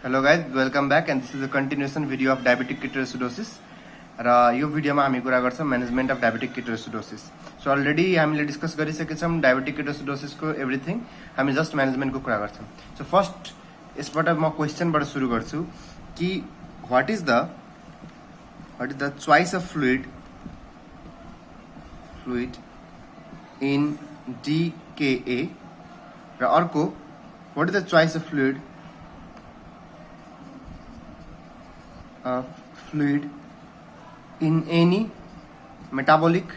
Hello guys, welcome back and this is a continuation video of diabetic ketoacidosis. र यो भिडियोमा हामी कुरा गर्छौं management of diabetic ketoacidosis. So already हामीले डिस्कस गरिसकेछौं डायबिटिक किटोएसिडोसिसको एभ्रीथिङ। हामी जस्ट म्यानेजमेन्टको कुरा गर्छौं। सो फर्स्ट यसबाट म क्वेशनबाट सुरु गर्छु कि what is the choice of fluid in DKA र अर्को what is the choice of fluid in any metabolic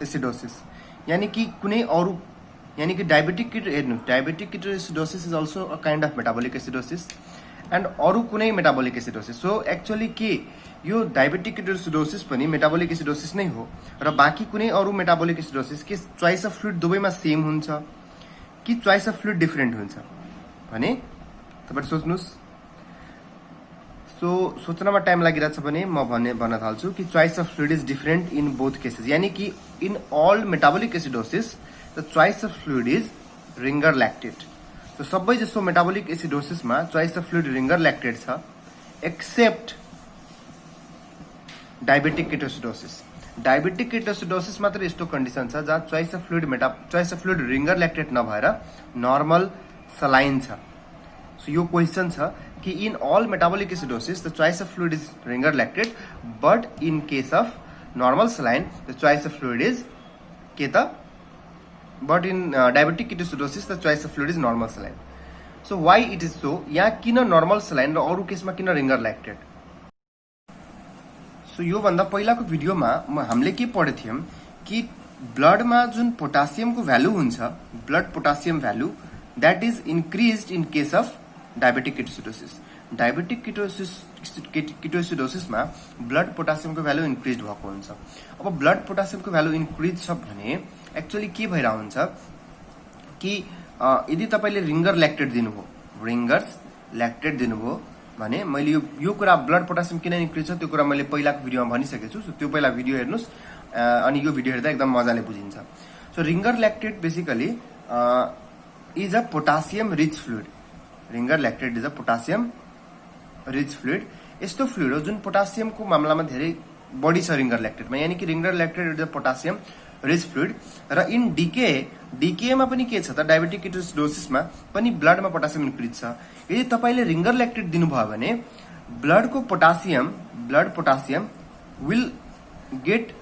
acidosis। यानी कि कुनै अरु यानी कि diabetic ketoacidosis is also a kind of metabolic acidosis and अरु कुनै metabolic acidosis। सो एक्चुअली के यो डायबिटिक किटोएसिडोसिस पनि मेटाबोलिक एसिडोसिस नै हो र बाँकी कुनै अरु मेटाबोलिक एसिडोसिस के चोइस अफ फ्लुइड दुवैमा सेम हुन्छ कि चोइस अफ फ्लुइड डिफरेन्ट हुन्छ भने तपाईहरु सोच्नुस्। सो सोच्नमा टाइम लागिरहेछ भने म भन्न थाल्छु कि choice of fluid is different in both cases. यानी कि in all metabolic acidosis the choice of fluid is Ringer lactate. तो सबै जसो मेटाबोलिक एसिडोसिस में choice of fluid ringer lactate छ except diabetic ketoacidosis. Diabetic ketoacidosis मात्र यस्तो condition छ जहाँ चोइस अफ फ्लुइड रिंगर लैक्टेट नभएर नर्मल सलाइन छ। सो यो क्वेशन छ कि in all metabolic acidosis the choice of fluid is ringer lactate, but in case of normal saline the choice of fluid is keta, but in diabetic ketoacidosis the choice of fluid is normal saline। So why it is so? यहाँ किन normal saline र अरु केसमा किन ringer lactate? So यो भन्दा पहिलाको भिडियोमा हामीले के पढेको थियौं कि ब्लडमा जुन पोटासियमको भ्यालु हुन्छ blood potassium value that is increased in case of diabetic ketoacidosis. Diabetic ketoacidosis में ब्लड पोटासियम को भ्यालु इन्क्रीज भएको हुन्छ। अब ब्लड पोटासियम को भ्यालु इन्क्रीज छ भने एक्चुअली के भइरा हुन्छ कि यदि तपाईले रिंगर लैक्टेट दिनुभयो भने मैले यो कुरा ब्लड पोटासियम किन इन्क्रीज छ त्यो कुरा मैले पहिलाको भिडियोमा भनिसकेको छु। सो त्यो पहिला भिडियो हेर्नुस् अनि यो भिडियो हेर्दा एकदम मजाले बुझिन्छ। So Ringer lactate basically is a potassium rich fluid. Ringer lactate is a potassium rich fluid. यस्तो फ्लुइड हो जुन पोटासियम को मामलामा धेरै बढी छ रिंगर लैक्टेटमा। यानी कि Ringer lactate is a potassium rich fluid. र इन डीके मा पनि के छ त डायबिटिक किटोएसिडोसिस मा पनि ब्लडमा पोटासियम इन्क्रीज छ। यदि तपाईले रिंगर लैक्टेट दिनुभयो भने blood potassium will get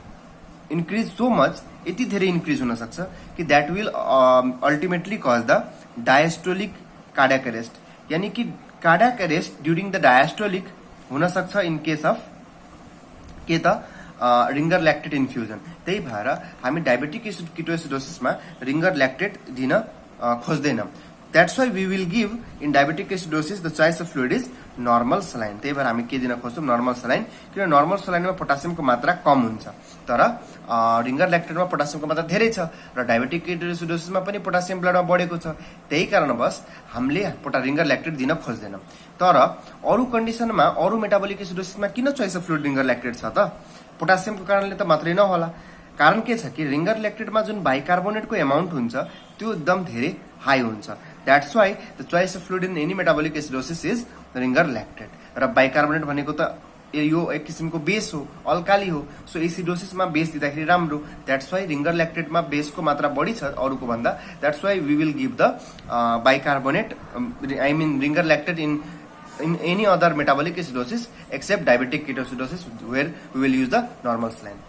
increase so much, यति धेरै इन्क्रीज हुन सक्छ कि that will ultimately cause the diastolic cardiac arrest. यानी कि cardiac arrest during the diastolic हुन सक्छ इन केस अफ के त रिंगर लैक्टेट इन्फ्युजन। त्यही भएर हामी डायबिटिक किटोएसिडोसिस में रिंगर लैक्टेट दिन खोज्दैनौं। That's why we will give in diabetic acidosis the choice of fluid is normal saline. त्यही भएर हामी के दिन खोज्छौं नर्मल सलाइन, किन नर्मल सलाइनमा पोटासियमको मात्रा कम हुन्छ तर रिंगर लैक्टेटमा पोटासियमको मात्रा धेरै छ र डायबिटिक किटोएसिडोसिसमा पनि पोटासियम ब्लडमा बढेको छ। त्यही कारणवश हामीले रिंगर लैक्टेट दिन खोज्दैनौं। तर अरु कन्डिसनमा अरु मेटाबोलिक एसिडोसिसमा किन choice of fluid ringer lactate छ त? पोटासियमको कारणले त मात्रै नहोला। कारण के छ कि रिंगर लैक्टेटमा जुन बाइकार्बोनेटको अमाउन्ट हुन्छ त्यो एकदम धेरै हाई हुन्छ। That's why the choice of fluid in any metabolic acidosis is Ringer lactate. र बाइकार्बोनेट भनेको त यो एक किसिमको बेस हो, अल्काली हो। सो एसिडोसिसमा बेस दिँदाखेरि राम्रो। दैट्स व्हाई रिंगर लैक्टेटमा बेसको मात्रा बढी छ अरुको भन्दा। That's why we will give the bicarbonate I mean Ringer lactate in any other metabolic acidosis except diabetic ketoacidosis where we will use the normal saline।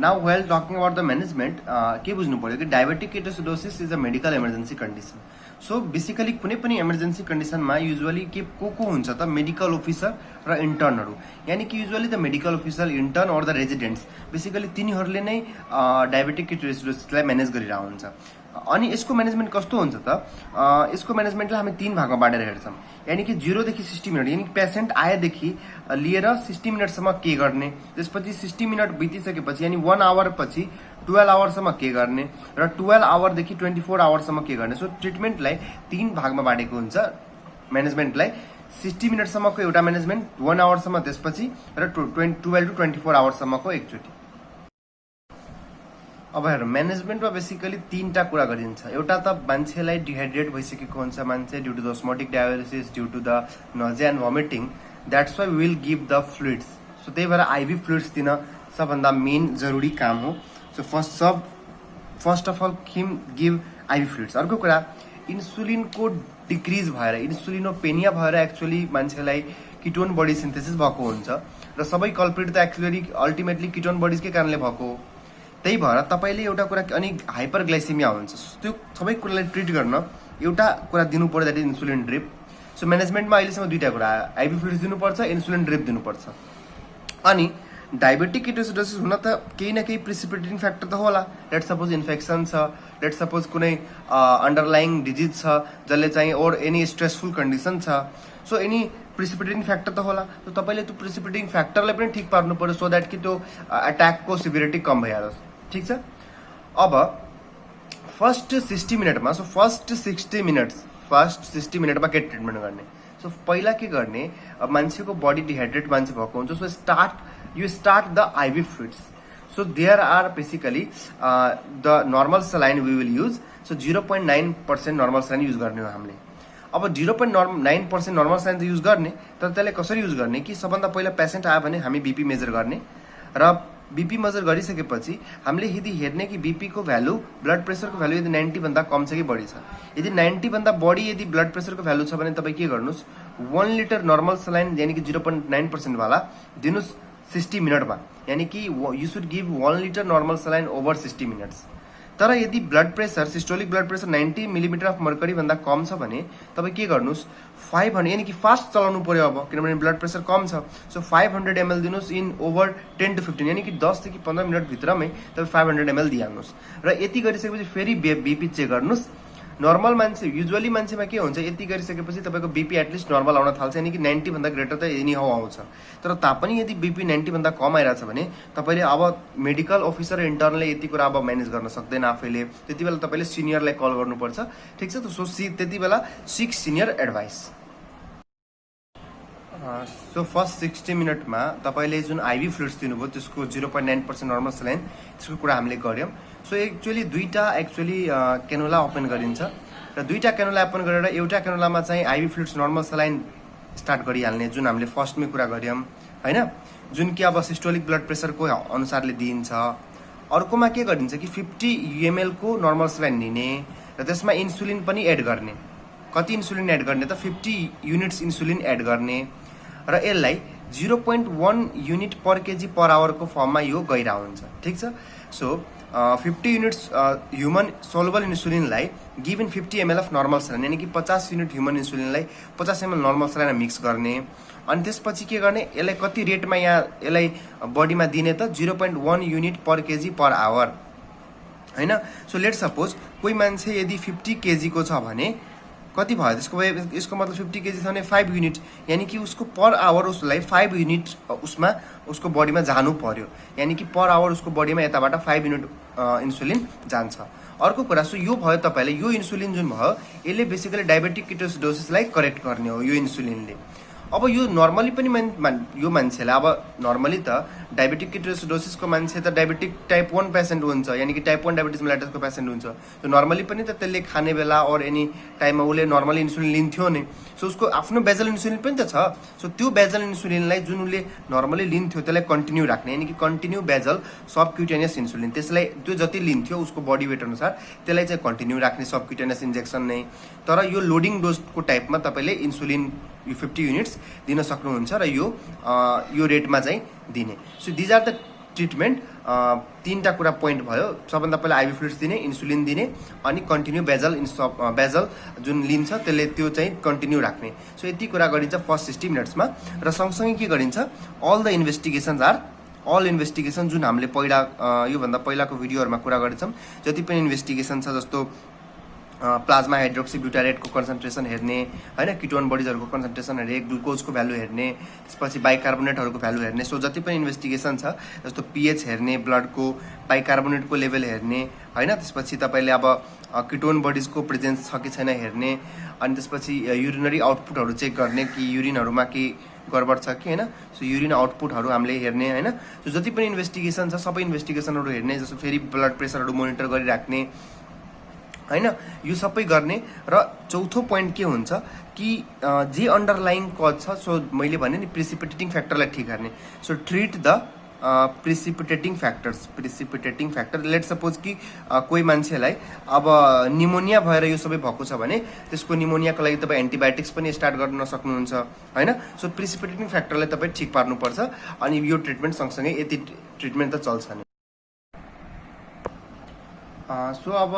Now while talking about the management के बुझ्नु पर्यो कि diabetic ketoacidosis is a medical emergency condition. So basically कुनै पनि emergency कन्डिसनमा usually को हुन्छ त medical officer र इन्टर्नहरु। यानी कि usually the medical officer intern और द रेजिडेन्ट्स बेसिकली तिनीहरुले नै डायबिटिक किटोएसिडोसिसलाई म्यानेज गरिरहेको हुन्छ। अनि यसको म्यानेजमेन्ट कस्तो हुन्छ त? यसको म्यानेजमेन्टलाई हामी तीन भागमा बाँडेर हेर्छौं। यानी कि 0 देखि 60 मिनट, यानी पेशेन्ट आएदेखि लिएर 60 मिनटसम्म के गर्ने, त्यसपछि 60 मिनट बितिसकेपछि यानी 1 आवर पछि 12 आवरसम्म के गर्ने र 12 आवरदेखि 24 आवरसम्म के गर्ने। सो ट्रिटमेन्टलाई तीन भागमा बाँडेको हुन्छ म्यानेजमेन्टलाई। 60 मिनटसम्मको एउटा म्यानेजमेन्ट, 1 आवरसम्म त्यसपछि र 12 to 24 आवरसम्मको एकचोटि। अब हेर म्यानेजमेन्टमा बेसिकली तीनटा कुरा गरिन्छ। एउटा त मान्छेलाई डिहाइड्रेट भइसकेको हुन्छ मान्छे due to the osmotic diuresis, due to the nausea and vomiting, that's why will give the fluids. So त्यही भएर आइभी फ्लुइड्स दिन सबभन्दा मेन जरुरी काम हो। So first of all give IV fluids. अर्को कुरा इन्सुलिनको डिक्रिज भएर इन्सुलिनोपेनिया भएर एक्चुअली मान्छेलाई किटोन बडी सिन्थेसिस भएको हुन्छ र सबै कल्प्रिट त एक्चुअली अल्टिमेटली किटोन बडिजकै कारणले भएको हो। त्यही भएर तपाईँले एउटा कुरा अनि हाइपरग्लाइसेमिया हुन्छ, त्यो सबै कुरालाई ट्रिट गर्न एउटा कुरा दिनु पर्यो, that is insulin drip. So म्यानेजमेन्टमा अहिलेसम्म दुईटा कुरा, आइभी फ्लुइड्स दिनुपर्छ, इन्सुलिन ड्रिप दिनुपर्छ। अनि डायबेटिक किटोसिडोसिस हुन त केही न केही प्रिसिपिटेटिङ फ्याक्टर त होला। लेट सपोज इन्फेक्सन छ, लेट सपोज कुनै अन्डरलाइङ डिजिज छ जसले चाहिँ ओर एनी स्ट्रेसफुल कन्डिसन छ, सो एनी प्रिसिपिटेटिङ फ्याक्टर त होला। त तपाईँले त्यो प्रिसिपिटेटिङ फ्याक्टरलाई पनि ठिक पार्नु पर्यो सो द्याट कि त्यो अट्याकको सिभिरिटी कम भइहालोस्। ठिक छ। अब फर्स्ट 60 मिनटमा फर्स्ट 60 मिनटमा के ट्रिटमेन्ट गर्ने? सो पहिला के गर्ने, अब मान्छेको बडी डिहाइड्रेट मान्छे भएको हुन्छ, so you start the IV fluids. So there are basically the normal saline we will use. So 0.9% normal saline use गर्ने हो हामीले। अब 0.9% normal saline यूज गर्ने, तर त्यसलाई कसरी युज गर्ने कि सबभन्दा पहिला पेसेन्ट आयो भने हामी बीपी मेजर गर्ने र बीपी मेजर गरिसकेपछि हामीले यदि हेर्ने कि बीपी को भ्यालु, ब्लड प्रेसरको भ्यालु यदि 90 भन्दा कम छ कि बढी छ। यदि 90 भन्दा बढी यदि ब्लड प्रेसरको भ्यालु छ भने तपाईँ के गर्नुहोस्, 1 लिटर नर्मल सलाइन यानी कि 0.9% वाला दिनुहोस् 60 मिनटमा, यानी कि you should give 1 litre normal saline over 60 minutes. तर यदि blood pressure, systolic blood pressure 90 millimetre of mercury भन्दा कम छ भने तपाईँ के गर्नुहोस्, 500 यानी कि फास्ट चलाउनु पर्यो अब, किनभने ब्लड प्रेसर कम छ। सो 500 ml दिनुहोस् इन ओभर 10 to 15 यानी कि 10 देखि 15 मिनट भित्रमै तपाईँ 500 ml दिइहाल्नुहोस् र यति गरिसकेपछि फेरि बीपी चेक गर्नुहोस्। नर्मल मान्छे युजुअली मान्छेमा के हुन्छ, यति गरिसकेपछि तपाईँको बीपी एटलिस्ट नर्मल आउन थाल्छ, यानी कि 90 भन्दा ग्रेटर त एनी हाउ आउँछ। तर तापनि यदि बीपी 90 भन्दा कम आइरहेछ भने तपाईँले अब मेडिकल अफिसर इन्टर्नले यति कुरा अब म्यानेज गर्न सक्दैन आफैले, त्यति बेला तपाईँले सिनियरलाई कल गर्नुपर्छ। ठिक छ। सो त्यति बेला सिक सिनियर एडभाइस। सो फर्स्ट 60 मिनटमा तपाईँले जुन आइभी फ्लुइड्स दिनुभयो त्यसको 0.9% नर्मल सलाइन, त्यसको कुरा हामीले गऱ्यौँ। सो एक्चुअली दुईटा क्यानुला ओपन गरिन्छ र दुईटा क्यानुला ओपन गरेर एउटा क्यानुलामा चाहिँ Ivy fluids normal saline start गरिहाल्ने, जुन हामीले फर्स्टमै कुरा गऱ्यौँ होइन, जुन कि अब सिस्टोलिक ब्लड प्रेसरको अनुसारले दिइन्छ। अर्कोमा के गरिन्छ कि 50 ml को नर्मल सलाइन दिने र त्यसमा इन्सुलिन पनि एड गर्ने। कति इन्सुलिन एड गर्ने त 50 युनिट्स इन्सुलिन एड गर्ने र यसलाई 0.1 युनिट पर केजी पर आवरको फर्ममा यो गइरहेको हुन्छ। ठिक छ। सो 50 युनिट्स ह्युमन सोलबल इन्सुलिनलाई give in 50 ml of normal saline, यानी कि 50 युनिट ह्युमन इन्सुलिनलाई 50 ml नर्मल सलाइनमा मिक्स गर्ने। अनि त्यसपछि के गर्ने, यसलाई कति रेटमा यहाँ यसलाई बडीमा दिने त 0.1 युनिट पर केजी पर आवर होइन। सो लेट सपोज कोही मान्छे यदि 50 केजी को छ भने कति भयो यसको मतलब 50 केजी छ भने 5 युनिट, यानी कि उसको पर आवर उसलाई 5 युनिट उसमा उसको बडीमा जानु पर्यो, यानी कि पर आवर उसको बडीमा यताबाट 5 युनिट इन्सुलिन जान्छ। अर्को कुरा, सो यो भयो तपाईँले यो इन्सुलिन जुन भयो यसले बेसिकली डायबेटिक किटोसिडोसिसलाई करेक्ट गर्ने हो यो इन्सुलिनले। अब यो नर्मली पनि यो मान्छेलाई अब नर्मली त डायबेटिक किटोसिडोसिसको मान्छे त डायबेटिक टाइप 1 पेसेन्ट हुन्छ, यानी कि टाइप 1 डायबिटिज मेलाइटसको पेसेन्ट हुन्छ। त्यो नर्मली पनि त त्यसले खाने बेला और एनी टाइममा उसले नर्मली इन्सुलिन लिन्थ्यो नै। सो उसको आफ्नो बेजल इन्सुलिन पनि त छ। सो त्यो बेजल इन्सुलिनलाई जुन उसले नर्मली लिन्थ्यो त्यसलाई कन्टिन्यू राख्ने, यानी कि कन्टिन्यू बेजल सबक्युटेनियस इन्सुलिन, त्यसलाई त्यो जति लिन्थ्यो उसको बडी वेट अनुसार त्यसलाई चाहिँ कन्टिन्यू राख्ने सबक्युटेनियस इन्जेक्सन नै। तर यो लोडिङ डोजको टाइपमा तपाईँले इन्सुलिन यो 50 युनिट्स दिन सक्नुहुन्छ र यो रेटमा चाहिँ दिने। So these are the treatment. तीनटा कुरा पोइन्ट भयो। सबभन्दा पहिला आइभी फ्लुइड्स दिने, इन्सुलिन दिने अनि कन्टिन्यू बेजल जुन लिन्छ त्यसले त्यो चाहिँ कन्टिन्यू राख्ने। सो यति कुरा गरिन्छ फर्स्ट 60 मिनट्समा। र सँगसँगै के गरिन्छ, अल द इन्भेस्टिगेसन जुन हामीले पहिला योभन्दा पहिलाको भिडियोहरूमा कुरा गरेछौँ, जति पनि इन्भेस्टिगेसन छ जस्तो प्लाज्मा हाइड्रोक्सी ब्युटारेटको कन्सन्ट्रेसन हेर्ने होइन, किटोन बडिजहरूको कन्सन्ट्रेसन हेर्ने, ग्लुकोजको भ्यालु हेर्ने, त्यसपछि बाइकार्बोनेटहरूको भ्यालु हेर्ने। सो जति पनि इन्भेस्टिगेसन छ जस्तो पिएच हेर्ने, ब्लडको बाइकार्बोनेटको लेभल हेर्ने होइन, त्यसपछि तपाईँले अब किटोन बडिजको प्रेजेन्स छ कि छैन हेर्ने, अनि त्यसपछि युरिनरी आउटपुटहरू चेक गर्ने कि युरिनहरूमा कि गडबड छ कि हैन। सो युरिन आउटपुटहरू हामीले हेर्ने हैन। सो जति पनि इन्भेस्टिगेसन छ सबै इन्भेस्टिगेसनहरू हेर्ने, जस्तो फेरि ब्लड प्रेसरहरू मोनिटर गरिराख्ने हैन, यो सबै गर्ने। र चौथो पोइन्ट के हुन्छ कि जे अन्डरलाइङ कज छ, सो मैले भने नि प्रिसिपिटेटिङ फ्याक्टरलाई ठिक गर्ने। So treat the precipitating factor. Let suppose कि कोही मान्छेलाई अब निमोनिया भएर यो सबै भएको छ भने त्यसको निमोनियाको लागि तपाईँ एन्टिबायोटिक्स पनि स्टार्ट गर्न सक्नुहुन्छ हैन। सो प्रिसिपिटेटिङ फ्याक्टरलाई तपाईँ ठिक पार्नुपर्छ, अनि यो ट्रिटमेन्ट सँगसँगै यति ट्रिटमेन्ट त चल्छ नि। सो अब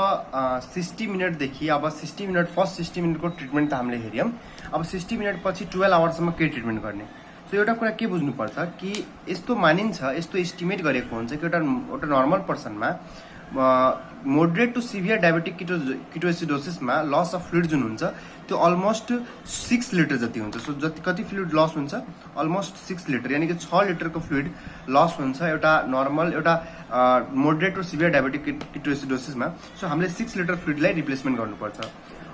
60 मिनटदेखि अब 60 मिनट फर्स्ट 60 मिनटको ट्रिटमेन्ट त हामीले हेऱ्यौँ। अब 60 मिनट पछि 12 आवर्ससम्म के ट्रिटमेन्ट गर्ने। सो एउटा कुरा के बुझ्नुपर्छ कि यस्तो मानिन्छ, यस्तो एस्टिमेट गरेको हुन्छ कि एउटा नर्मल पर्सनमा मोडरेट टु सिभियर डायबेटिक किटोएसिडोसिसमा लस अफ फ्लुइड जुन हुन्छ त्यो अलमोस्ट 6 लिटर जति हुन्छ। सो जति कति फ्लुइड लस हुन्छ, अलमोस्ट 6 लिटर, यानि कि 6 लिटरको फ्लुइड लस हुन्छ एउटा नर्मल एउटा मोडरेट टु सिभियर डायबेटिक किटोएसिडोसिसमा। सो हामीले 6 लिटर फ्लुइडलाई रिप्लेसमेन्ट गर्नुपर्छ।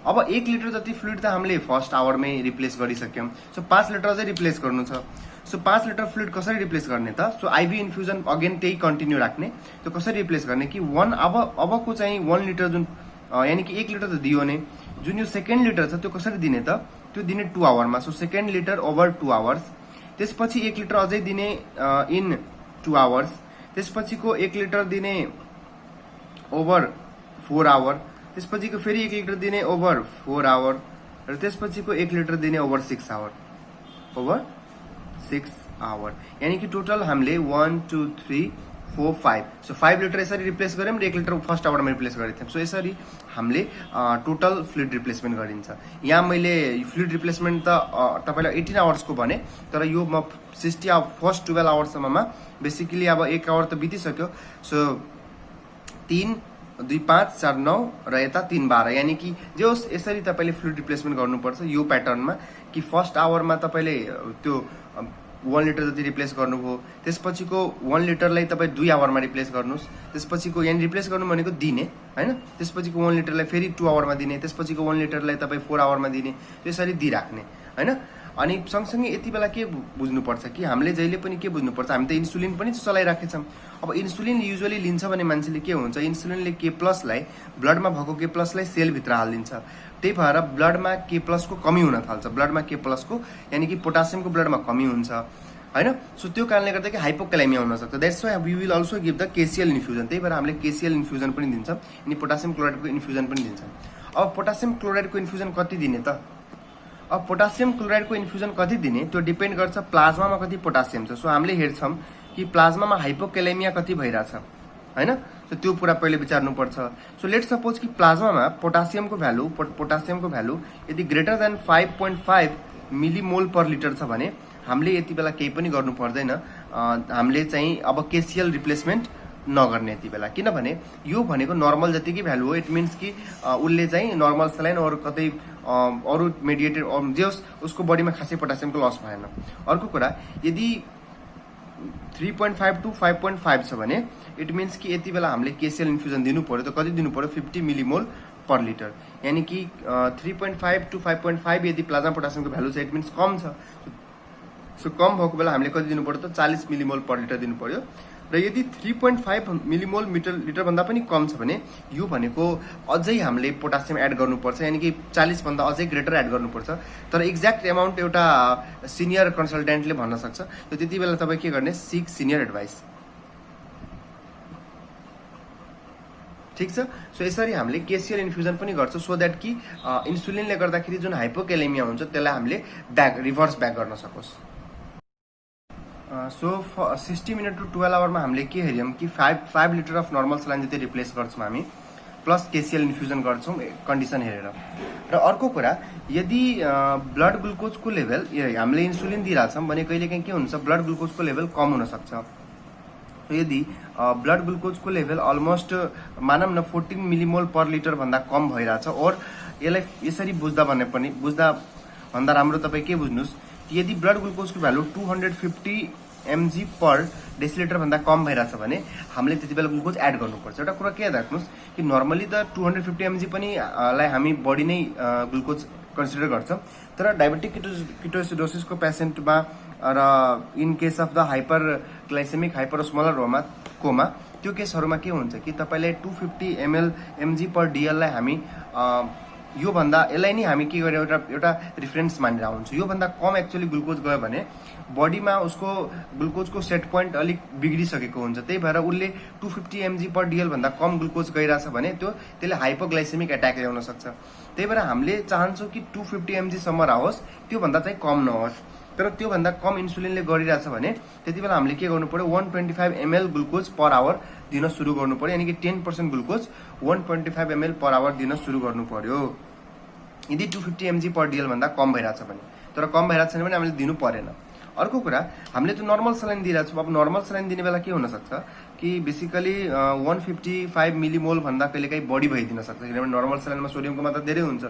अब 1 लिटर जति फ्लुइड त हामीले फर्स्ट आवरमै रिप्लेस गरिसक्यौँ। सो 5 लिटर अझै रिप्लेस गर्नु छ। सो 5 लिटर फ्लुइड कसरी रिप्लेस गर्ने त? सो आइभी इन्फ्युजन अगेन त्यही कन्टिन्यू राख्ने। त्यो कसरी रिप्लेस गर्ने कि अबको चाहिँ 1 लिटर जुन यानि कि 1 लिटर त दियो नै, जुन यो सेकेन्ड लिटर छ त्यो कसरी दिने त? त्यो दिने 2 आवरमा। So second litre over 2 hours. त्यसपछि 1 लिटर अझै दिने इन 2 आवर्स। त्यसपछिको 1 लिटर दिने ओभर 4 आवर। त्यसपछिको फेरि 1 लिटर दिने ओभर 4 आवर। र त्यसपछिको 1 लिटर दिने ओभर 6 आवर। यानी कि टोटल हामीले 1 2 3 4 5। सो 5 लिटर यसरी रिप्लेस गऱ्यौँ र 1 लिटर फर्स्ट आवरमा रिप्लेस गरेको थियौँ। सो यसरी हामीले टोटल फ्लुइड रिप्लेसमेन्ट गरिन्छ। यहाँ मैले फ्लुइड रिप्लेसमेन्ट त तपाईँलाई 18 आवर्सको भने, तर यो म 60 फर्स्ट 12 आवर्ससम्ममा बेसिकली अब 1 आवर त बितिसक्यो। सो 3 2 5 4 9 र यता 3 12, यानी कि जे होस् यसरी तपाईँले फ्लुइड रिप्लेसमेन्ट गर्नुपर्छ यो प्याटर्नमा कि फर्स्ट आवरमा तपाईँले त्यो 1 लिटर जति रिप्लेस गर्नुभयो। त्यसपछिको 1 लिटरलाई तपाईँ 2 आवरमा रिप्लेस गर्नुहोस्। त्यसपछिको यहाँ रिप्लेस गर्नु भनेको दिने हैन। त्यसपछिको 1 लिटरलाई फेरि 2 आवरमा दिने। त्यसपछिको 1 लिटरलाई तपाईँ 4 आवरमा दिने। त्यसरी दिइराख्ने हैन। अनि सँगसँगै यति बेला के बुझ्नुपर्छ कि हामीले जहिले पनि के बुझ्नुपर्छ, हामी त इन्सुलिन पनि चलाइराखेछौँ। अब इन्सुलिन युजुअली लिन्छ भने मान्छेले के हुन्छ, इन्सुलिनले के प्लसलाई ब्लडमा भएको के प्लसलाई सेलभित्र हालिदिन्छ। त्यही भएर ब्लडमा के प्लसको कमी हुन थाल्छ। ब्लडमा के प्लसको यानी कि पोटासियमको ब्लडमा कमी हुन्छ हैन। सो त्यो कारणले गर्दा कि हाइपोक्यालेमिया हुन सक्छ। That's why we will also give the KCl infusion. त्यही भएर हामीले केसिएल इन्फ्युजन पनि दिन्छौँ, अनि पोटासियम क्लोराइडको इन्फ्युजन पनि दिन्छौँ। अब पोटासियम क्लोराइडको इन्फ्युजन कति दिने त? अब पोटासियम क्लोराइडको इन्फ्युजन कति दिने त्यो डिपेन्ड गर्छ प्लाज्मामा कति पोटासियम छ। सो हामीले हेर्छौँ कि प्लाज्मामा हाइपोक्यालेमिया कति भइरहेछ हैन। सो त्यो कुरा पहिले विचार्नुपर्छ। सो लेट सपोज कि प्लाज्मामा पोटासियमको भ्यालु यदि ग्रेटर देन 5.5 मिलिमोल पर लिटर छ भने हामीले यति बेला केही पनि गर्नु पर्दैन। हामीले चाहिँ अब केसिएल रिप्लेसमेन्ट नगर्ने यति बेला, किनभने यो भनेको नर्मल जतिकै भ्यालु हो। इट मिन्स कि उसले चाहिँ नर्मल सेलाइन अरू कतै अरू मेडिएटेड जे होस् उसको बडीमा खासै पोटासियमको लस भएन। अर्को कुरा, यदि 3.5 to 5.5 छ भने इट मिन्स कि यति बेला हामीले केसिएल इन्फ्युजन दिनु पर्यो। त कति दिनु पर्यो? 50 मिलिमोल पर लिटर, यानी कि 3.5 to 5.5 यदि प्लाज्मा पोटासियमको भ्यालु छ इट मिन्स कम छ। सो कम भएको बेला हामीले कति दिनु पर्यो त? 40 मिलिमोल पर लिटर दिनु पर्यो। र यदि 3.5 मिलिमोल लिटर भन्दा पनि कम छ भने यो भनेको अझै हामीले पोटासियम एड गर्नुपर्छ, यानी कि 40 भन्दा अझै ग्रेटर एड गर्नुपर्छ। तर एक्ज्याक्ट एमाउन्ट एउटा सिनियर कन्सल्टेन्टले भन्न सक्छ। त त्यति बेला तपाईँ के गर्ने? सिक सिनियर एडभाइस। ठिक छ। सो यसरी हामीले केसिएल इन्फ्युजन पनि गर्छौँ सो द्याट कि इन्सुलिनले गर्दाखेरि जुन हाइपोक्यालेमिया हुन्छ त्यसलाई हामीले रिभर्स ब्याक गर्न सकोस्। सो 60 मिनट टु 12 आवरमा हामीले के हेऱ्यौँ कि 5 लिटर अफ नर्मल सेलाइन जति रिप्लेस गर्छौँ हामी, प्लस केसिएल इन्फ्युजन गर्छौँ कन्डिसन हेरेर। र अर्को कुरा, यदि ब्लड ग्लुकोजको लेभल हामीले इन्सुलिन दिइरहेछौँ भने कहिलेकाहीँ के हुन्छ, ब्लड ग्लुकोजको लेभल कम हुनसक्छ। यदि ब्लड ग्लुकोजको लेभल अलमोस्ट मानौँ न 14 मिलिमोल पर लिटर भन्दा कम भइरहेछ, और यसलाई यसरी बुझ्दा भन्दा राम्रो तपाईँ के बुझ्नुहोस्, यदि ब्लड ग्लुकोजको भ्यालु 250 mg पर डेसिलिटर भन्दा कम भइरहेछ भने हामीले त्यति बेला ग्लुकोज एड गर्नुपर्छ। एउटा कुरा के याद राख्नुहोस् कि नर्मली त 250 mg पनि लाई हामी बडी नै ग्लुकोज कन्सिडर गर्छ। तर डायबेटिक किटोएसिडोसिसको पेसेन्टमा र in case of the hyperglycemic hyperosmolar coma त्यो केसहरूमा के हुन्छ कि तपाईले 250 mg पर DL लाई हामी यसलाई नै हामी के गरे एउटा रिफरेन्स मानेर हुन्छौँ। योभन्दा कम एक्चुअली ग्लुकोज गयो भने बडीमा उसको ग्लुकोजको सेट पोइन्ट अलिक बिग्रिसकेको हुन्छ। त्यही भएर उसले 250 mg पर DL भन्दा कम ग्लुकोज गइरहेछ भने त्यसले हाइपोग्लाइसेमिक एट्याक ल्याउन सक्छ। त्यही भएर हामीले चाहन्छौँ कि 250 mg सम्म रहोस्, त्यो भन्दा चाहिँ कम नहोस्। तर त्यो भन्दा कम इन्सुलिनले गरिरहेछ भने त्यति बेला हामीले के गर्नु पर्यो, 125 ml ग्लुकोज पर आवर दिन सुरु गर्नु पर्यो। यानी कि 10% ग्लुकोज 125 ml पर आवर दिन सुरु गर्नु पर्यो यदि 250 mg पर DL भन्दा कम भइरहेछ भने। तर कम भइरहेको छैन भने हामीले दिनु परेन। अर्को कुरा, हामीले त नर्मल सलाइन दिइरहेको छौँ। अब नर्मल सलाइन दिने बेला के हुन सक्छ कि बेसिकली 155 मिलिमोल भन्दा कहिलेकाहीँ बढी भइदिन सक्छ, किनभने नर्मल सलाइनमा सोडियमको मात्रा धेरै हुन्छ।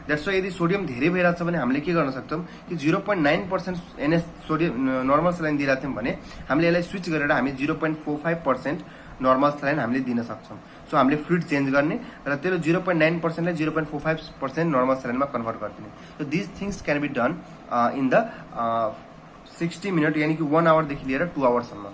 द्याट्स वाइ यदि सोडियम धेरै भइरहेछ भने हामीले के गर्न सक्छौँ कि 0.9% NS सोडियम नर्मल सलाइन दिइरहेको थियौँ भने हामीले यसलाई स्विच गरेर हामी 0.45% नर्मल सलाइन हामीले दिन सक्छौँ। सो हामीले फ्लुइड चेन्ज गर्ने र त्यो 0.9% लाई 0.45% नर्मल सलाइनमा कन्भर्ट गरिदिने। So this things can be done in the 60 minute, यानी कि 1 आवरदेखि लिएर 2 आवरसम्म।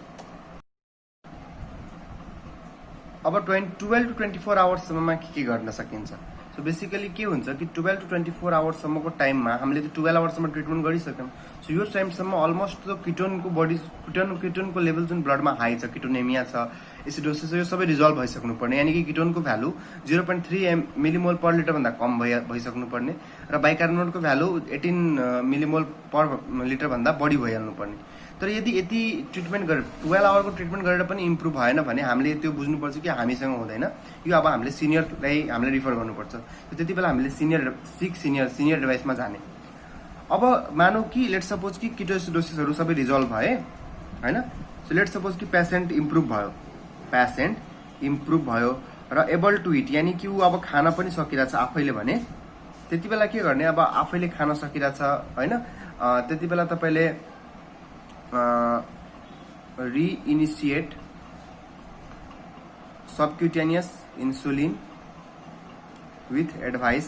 अब 12 to 24 आवरसम्ममा के गर्न सकिन्छ? सो बेसिकली के हुन्छ कि 12 to 24 आवरसम्मको टाइममा हामीले त 12 आवरसम्म ट्रिटमेन्ट गरिसक्यौँ। सो यो टाइमसम्म अलमोस्ट त किटोनको लेभल जुन ब्लडमा हाई छ, किटोनेमिया छ, एसिडोसिस यो सबै रिजल्भ भइसक्नु पर्ने। यानी कि किटोनको भ्यालु 0.3 मिलिमोल पर लिटर भन्दा कम भइसक्नु पर्ने र बाइकार्बोनेटको भ्यालु 18 मिलिमोल पर लिटर भन्दा बढी भइहाल्नु पर्ने। तर यदि यति ट्रिटमेन्ट गरेर 12 आवरको ट्रिटमेन्ट गरेर पनि इम्प्रुभ भएन भने हामीले त्यो बुझ्नुपर्छ कि हामीसँग हुँदैन, यो अब हामीले सिनियरलाई हामीले रिफर गर्नुपर्छ। त्यति बेला हामीले सिनियर डिभाइसमा जाने। अब मानौ कि लेट्स सपोज कि किटोएसिडोसिसहरू सबै रिजल्भ भए हैन। सो लेट्स सपोज कि पेसेन्ट इम्प्रुभ भयो र एबल टु इट, यानी कि ऊ अब खान पनि सकिरहेछ आफैले भने त्यति बेला के गर्ने? अब आफैले खान सकिरहेछ हैन, त्यति बेला तपाईले रिइनिसिएट सबक्युटेनियस इन्सुलिन विथ एडभाइस।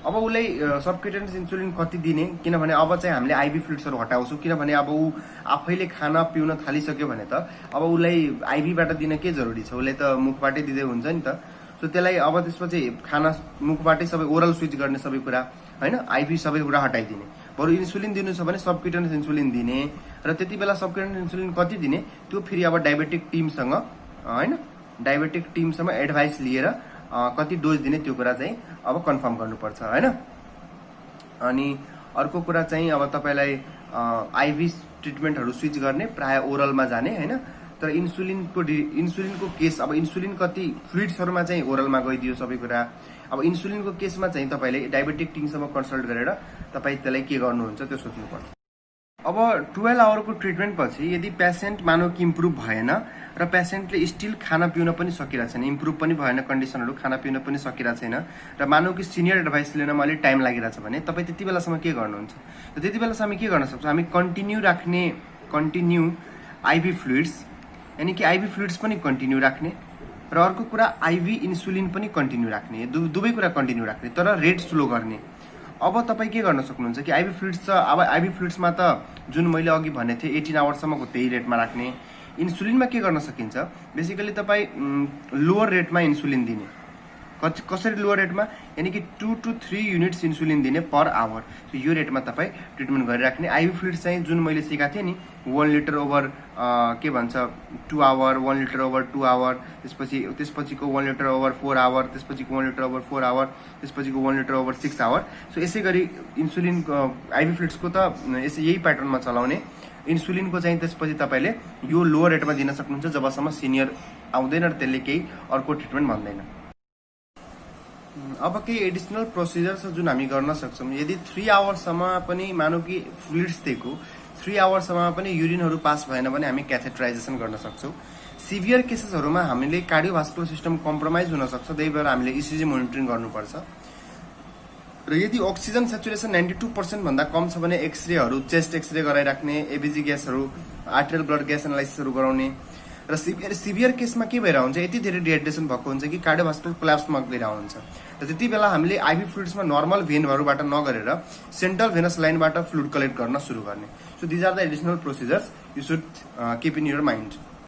अब उसलाई सबक्युटेनियस इन्सुलिन कति दिने, किनभने अब चाहिँ हामीले आइभी फ्लुइड्सहरू हटाउँछौँ। किनभने अब ऊ आफैले खाना पिउन थालिसक्यो भने त अब उसलाई आइभीबाट दिन के जरुरी छ? उसलाई त मुखबाटै दिँदै हुन्छ नि त। सो त्यसलाई अब त्यसपछि खाना मुखबाटै सबै ओरल स्विच गर्ने सबै कुरा हैन, आइभी सबै कुरा हटाइदिने। बरु इन्सुलिन दिनु छ भने सबक्युटेनियस इन्सुलिन दिने र त्यति बेला सबक्युटेनियस इन्सुलिन कति दिने त्यो फेरि अब डायबेटिक टिमसँग एडभाइस लिएर कति डोज दिने त्यो कुरा चाहिँ अब कन्फर्म गर्नुपर्छ हैन। अनि अर्को कुरा चाहिँ अब तपाईलाई आइभी ट्रिटमेन्टहरू स्विच गर्ने, प्राय ओरलमा जाने हैन। तर इन्सुलिनको केस, अब इन्सुलिन कति फ्लुइड्सहरूमा चाहिँ ओरलमा गइदियो सबै कुरा। अब इन्सुलिनको केसमा चाहिँ तपाईले डायबेटिक टिमसँग कन्सल्ट गरेर तपाईँ त्यसलाई के गर्नुहुन्छ त्यो सोच्नुपर्छ। अब 12 आवरको ट्रिटमेन्ट पछि यदि पेसेन्ट मानौ कि इम्प्रुभ भएन र पेसेन्टले स्टिल खाना पिउन पनि सकिरहेको छैन, इम्प्रुभ पनि भएन कन्डिसनहरू, खाना पिउन पनि सकिरहेको छैन र मानौ कि सिनियर एडभाइस लिनमा अलिक टाइम लागिरहेछ भने तपाईँ त्यति बेलासम्म के गर्नुहुन्छ? त्यति बेलासम्म हामी के गर्न सक्छौँ? हामी कन्टिन्यू आइभी फ्लुइड्स, यानी कि आइभी फ्लुइड्स पनि कन्टिन्यू राख्ने र अर्को कुरा आइभी इन्सुलिन पनि कन्टिन्यू राख्ने, दुवै कुरा कन्टिन्यू राख्ने तर रेट स्लो गर्ने। अब तपाईँ के गर्न सक्नुहुन्छ कि आइभी फ्लुइड्स छ, अब आइभी फ्लुइड्समा त जुन मैले अघि भनेको थिएँ 18 आवरसम्मको त्यही रेटमा राख्ने। इन्सुलिनमा के गर्न सकिन्छ? बेसिकली तपाईँ लोवर रेटमा इन्सुलिन दिने। कसरी लोवर रेटमा? यानी कि 2 to 3 युनिट्स इन्सुलिन दिने पर आवर। यो रेटमा तपाईँ ट्रिटमेन्ट गरिराख्ने। आइभी फ्लुइड्स चाहिँ जुन मैले सिकाएको थिएँ नि 1 लिटर ओभर के भन्छ 2 आवर, 1 लिटर ओभर 2 आवर, त्यसपछिको 1 लिटर ओभर 4 आवर, त्यसपछिको 1 लिटर ओभर 4 आवर, त्यसपछिको 1 लिटर ओभर 6 आवर। सो यसै गरी इन्सुलिनको आइभी फ्लुइड्सको त यही प्याटर्नमा चलाउने। इन्सुलिनको चाहिँ त्यसपछि तपाईँले यो लोवर रेटमा दिन सक्नुहुन्छ जबसम्म सिनियर आउँदैन र त्यसले केही अर्को ट्रिटमेन्ट भन्दैन। अब केही एडिसनल प्रोसिजर छ जुन हामी गर्न सक्छौँ। यदि 3 आवरसम्म पनि मानौ कि फ्लुइड्स दिएको 3 आवरसम्म पनि युरिनहरू पास भएन भने हामी क्याथेटराइजेसन गर्न सक्छौँ। सिभियर केसेसहरूमा हामीले कार्डियोभास्कुलर सिस्टम कम्प्रोमाइज हुन सक्छ, त्यही भएर हामीले इसिजी मोनिटरिङ गर्नुपर्छ। र यदि अक्सिजन सेचुरेसन 92% भन्दा कम छ भने एक्सरेहरू, चेस्ट एक्सरे गराइराख्ने, एबिजी ग्यासहरू, आर्टेरियल ब्लड ग्यास एनालाइसिसहरू गराउने। र र सिभियर केसमा के भइरहेको हुन्छ, यति धेरै डिहाइड्रेसन भएको हुन्छ कि कार्डियोभास्कुलर कोल्याप्समा गइरहेको हुन्छ। र त्यति बेला हामीले आइभी फ्लुइड्समा नर्मल भेनहरूबाट नगरेर सेन्ट्रल भेनस लाइनबाट फ्लुइड कलेक्ट गर्न सुरु गर्ने। So these are the additional procedures you should keep in your mind.